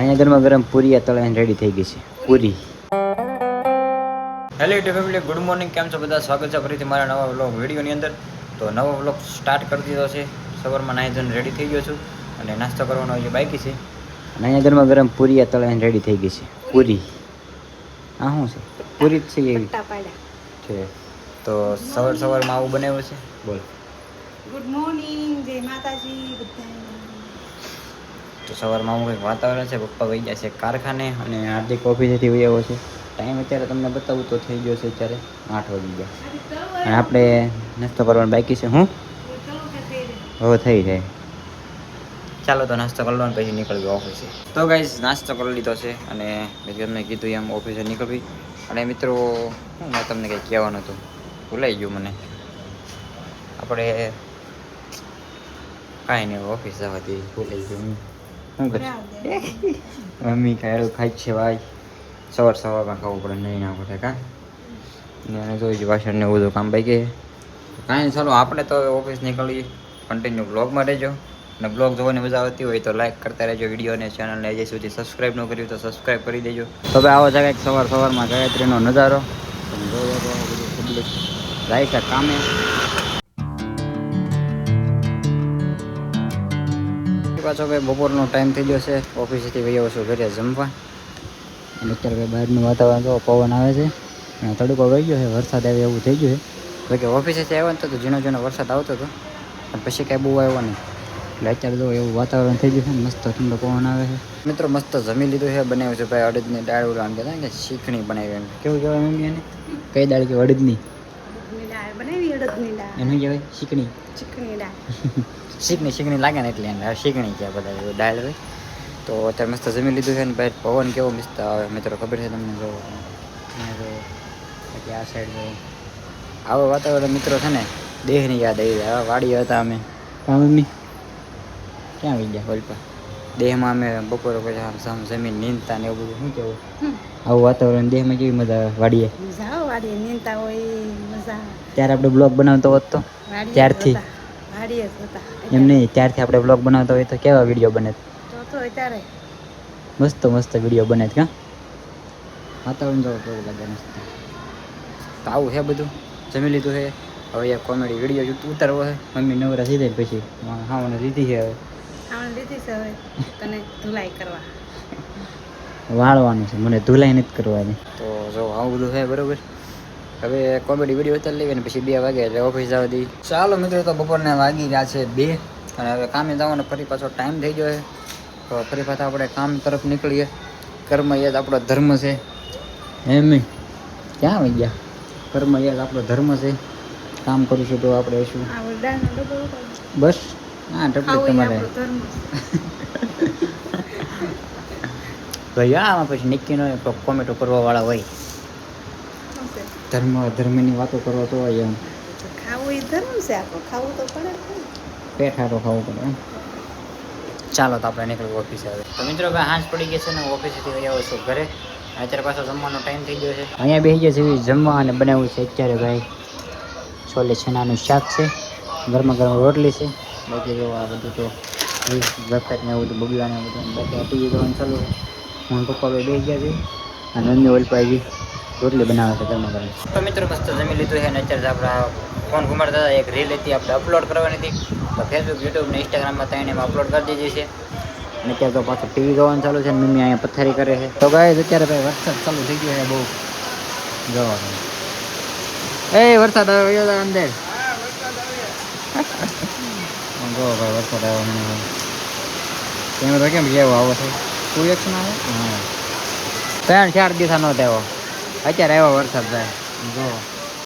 અહીંયા ગરમા ગરમ પૂરી તળાઈને રેડી થઈ ગઈ છે પૂરી. Hello YouTube family, good morning. કેમ છો બધા? સ્વાગત છે ફરીથી મારા નવા વ્લોગ વિડીયોની અંદર. તો નવો વ્લોગ સ્ટાર્ટ કરી દીધો છે. સવારમાં નાહી ધોઈને રેડી થઈ ગયો છું અને નાસ્તો કરવાનો જે બાકી છે. અને અહીંયા ગરમા ગરમ પૂરી તળાઈને રેડી થઈ ગઈ છે પૂરી. આ શું છે? પૂરી જ છે એવી છે. તો સવારમાં આવું બનાવ્યું છે. બોલ. ગુડ મોર્નિંગ, જય માતાજી બધાને. તો સવારમાં આવું કંઈક વાતાવરણ છે. પપ્પા વહી ગયા છે કારખાને અને હાર્દિક ઓફિસેથી વહી આવ્યો છે. ટાઈમ અત્યારે તમને બતાવું તો થઈ ગયો છે અત્યારે 8 વાગી ગયા અને આપણે નાસ્તો કરવાનો બાકી છે. હું હવે થઈ જાય. ચાલો તો નાસ્તો કરી લો અને પછી નીકળવી ઓફિસે. તો ગાઈઝ નાસ્તો કરી લીધો છે અને મેં તમને કીધું એમ ઓફિસે નીકળવી. અને મિત્રો હું તમને કંઈક કહેવાનું હતું, ભૂલાઈ ગયું મને. આપણે કાંઈ નહીં, ઓફિસ જવાથી ભૂલાઈ ગયું. શું કરીશ? મમ્મી ખાયલું ખાઈ છે ભાઈ. સવારમાં ખાવું પડે, નહીં ના પડે કાં ને જોઈ વાસણ ને બધું કામ બાકી. કાંઈ ચાલો આપણે તો ઓફિસ નીકળીએ. કન્ટિન્યુ બ્લોગમાં રહેજો અને બ્લોગ જોવાની મજા આવતી હોય તો લાઈક કરતા રહેજો વિડીયોને, ચેનલને હજી સુધી સબસ્ક્રાઈબ ન કર્યું તો સબસ્ક્રાઈબ કરી દેજો. તો ભાઈ આવો છે કંઈક સવારમાં ગાયત્રીનો નજારો. તમે જોયો તો બધું પબ્લિક જાય છે કામે. પાછો ભાઈ બપોરનો ટાઈમ થઈ ગયો છે. ઓફિસેથી વહી આવું છું ઘરે જમવા. અને અત્યારે ભાઈ બહારનું વાતાવરણ જો પવન આવે છે અને તડકો વહી ગયો છે, વરસાદ આવે એવું થઈ ગયું છે. કે ઓફિસેથી આવ્યો ને તો ઝીણો ઝીણો વરસાદ આવતો હતો પણ પછી કાંઈ બહુ આવ્યો નહીં. એટલે અત્યારે જો એવું વાતાવરણ થઈ ગયું છે, મસ્ત ઠંડો પવન આવે છે. મિત્રો મસ્ત જમી લીધું છે. બનાવ્યું છે ભાઈ અડદની દાળ. આમ કહેતા કે શીખણી બનાવી. એમ કેવું કહેવાય મમ્મી એને? કઈ દાળ કે અડદની દાળ બનાવી, અડદની દાળ. એનું કહેવાય શીખણી. ચીકણી દાળ. શીખણી લાગે ને એટલે એને શીખણી કહે બધા દાળ હોય. તો અત્યારે મસ્ત જમી લીધું છે ને ભાઈ પવન કેવો મસ્ત આવે મિત્રો, ખબર છે તમને? જો બાકી આ સાઈડ જો આવો વાતાવરણ મિત્રો છે ને દેહની યાદ આવી જાય. વાડી હતા અમે. કાં મમ્મી ક્યાં આવી ગયા હોલ પર? દેહમાં અમે બપોરે પછી જમીન નીંદતા ને એવું બધું. શું કેવું આવું વાતાવરણ દેહમાં કેવી મજા આવે? વાડીએ જાઓ, વાડીએ નીંદતા હોય મજા. ત્યારે આપણે બ્લોગ બનાવતો હોત તો ત્યારથી વાડીએ જ હતા એમ નહીં, ત્યારથી આપણે બ્લોગ બનાવતો હોય તો કેવા વિડીયો બને? તો ત્યારે મસ્ત મસ્ત વિડીયો બને કાં? વાતાવરણ જો કેવું લાગે મસ્ત. તો આવું છે બધું. જમી લીધું છે. હવે એક કોમેડી વિડીયો ઉતારવો છે. મમ્મી નવરા થઈ જાય પછી હા મને લીધી છે. હવે આવણ લીધી છે. હવે તને ધુલાઈ કરવા વાળવાનું છે, મને ધુલાઈ નથી કરવાની. તો જો આવું બધું છે બરોબર. હવે કોમેડી વિડીયો ઉતારી લેવી ને પછી 2 વાગે એટલે ઓફિસ જવા દઈ. ચાલો મિત્રો, તો બપોરના વાગી રહ્યા છે 2 અને હવે કામે જવાનો ફરી પાછો ટાઈમ થઈ ગયો છે. તો ફરી પાછા આપણે કામ તરફ નીકળીએ. કર્મ યાદ આપણો ધર્મ છે. એમ ક્યાં આવી ગયા? કર્મ યાદ આપણો ધર્મ છે. કામ કરીશું તો આપણે શું બસ. હા ટપલી તમારે ભાઈ આમાં પછી નક્કી ન કોમેન્ટો કરવા વાળા હોય. ધર્મની વાતો કરવા તો હોય એમ. ખાવું એ ધર્મ છે આપણો, ખાવું તો પડે. પેટ હારો ખાવું પડે એમ. ચાલો તો આપણે નીકળવું ઓફિસે. આવે તો મિત્રો ભાઈ હાંજ પડી ગઈ છે ને ઓફિસેથી આવ્યો છું ઘરે. અત્યારે પાછો જમવાનો ટાઈમ થઈ ગયો છે. અહીંયા બેસી ગયા છે જમવા અને બનાવ્યું છે અત્યારે ભાઈ છોલે છનાનું શાક છે, ગરમા ગરમ રોટલી છે. બાકી જો આ બધું તો વેબસાઇટ ને એવું બધું બગડાને બધું બાકી ટીવી જોવાનું ચાલુ છે. હું પપ્પા ભાઈ બેસી ગયા છે અને મમ્મી ઓલ પાઈ રોટલી બનાવે છે ગરમા ગરમ. તો મિત્રો મસ્ત જમી લીધું છે અને અત્યારે આપણા ફોન ઘુમાડતા હતા. એક રીલ હતી આપણે અપલોડ કરવાની હતી. તો ફેસબુક, યુટ્યુબ ને ઇન્સ્ટાગ્રામમાં એમાં અપલોડ કરી દીધી છે. અને અત્યારે તો પાછું ટીવી જોવાનું ચાલુ છે અને મમ્મી અહીંયા પથારી કરે છે. તો ગાય અત્યારે ભાઈ વરસાદ ચાલુ થઈ ગયો છે બહુ. જોવાનું એ વરસાદ આવ્યો અંદર. જો ભાઈ વરસાદ આવ્યો મને. એમ તો કેમ કેવો આવો છે? 2x આવે. હા 3-4 દિવસ નહોતો આવ્યો, અત્યારે આવ્યો વરસાદ ભાઈ. જો